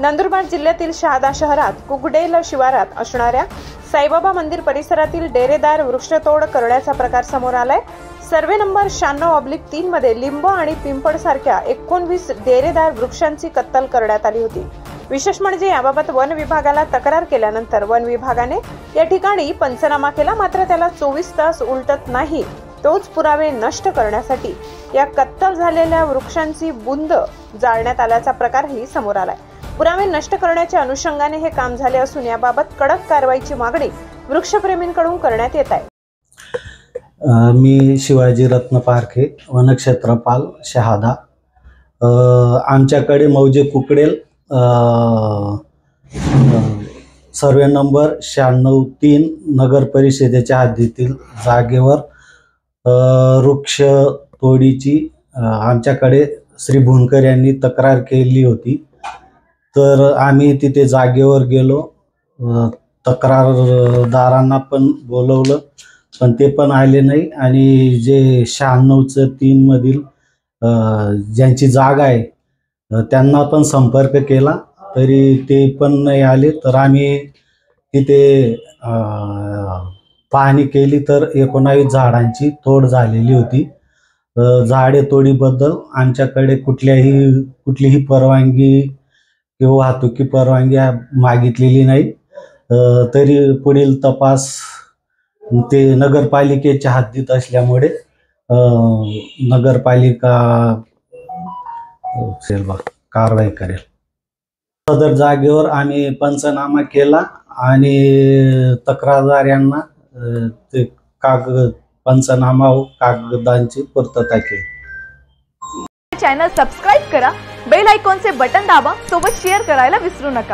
नंदुरबार जिल्ह्यातील शहादा शहरात कुगडेल शिवारात असणाऱ्या साईबाबा मंदिर परिसरातील डेरेदार वृक्षतोड करण्याचा प्रकार समोर आलाय। सर्वे नंबर 96/3 मध्ये लिंब आणि पिंपळ सारख्या 19 डेरेदार वृक्षांची कत्तल करण्यात आली होती। विशेष म्हणजे याबाबत वन विभागाला तक्रार केल्यानंतर वन विभागाने या ठिकाणी पंचनामा केला, मात्र त्याला 24 तास उलटत नाही। तोच पुरावे नष्ट करण्यासाठी या कत्तल झालेल्या वृक्षांची बुंद जाळण्यात आल्याचा प्रकारही समोर आलाय। पुरावे नष्ट करण्याच्या अनुषंगाने हे काम झाले असून याबाबत कडक कारवाईची मागणी वृक्षप्रेमींकडून करण्यात येत आहे। मी शिवाजी रत्न पारखे, वनक्षेत्रपाल शहादा। आमच्याकडे मौजे कुकडेल सर्वे नंबर 96/3 नगर परिषदेच्या हद्दीतील जागेवर वृक्ष तोडीची आमच्याकडे श्री भुनकर यांनी तक्रार केली होती। तर आम्ही तिथे जागेवर गेलो, तक्रारदारांना पण बोलवलं, पण ते पण आले नाही। आणि जे 96/3 मधील ज्यांची जागा आहे त्यांना पण संपर्क केला, तरी ते पण नाही आले। तर आम्ही तिथे पाहणी केली तर 19 झाडांची तोड झालेली होती। झाडे तोडीबद्दल आमच्याकडे कुठलीही परवानगी किंवा वाहतुकी परवानगी मागितलेली नाही। तरी पुढील तपास ते नगरपालिकेच्या हद्दीत असल्यामुळे नगरपालिका कारवाई करेल। सदर जागेवर आम्ही पंचनामा केला आणि तक्रारदार यांना ते पंचनामा कागदांची पूर्तता केली। चॅनल सबस्क्राइब करा, बेल आयकॉनचे बटन दाबा, सोबत शेअर करायला विसरू नका।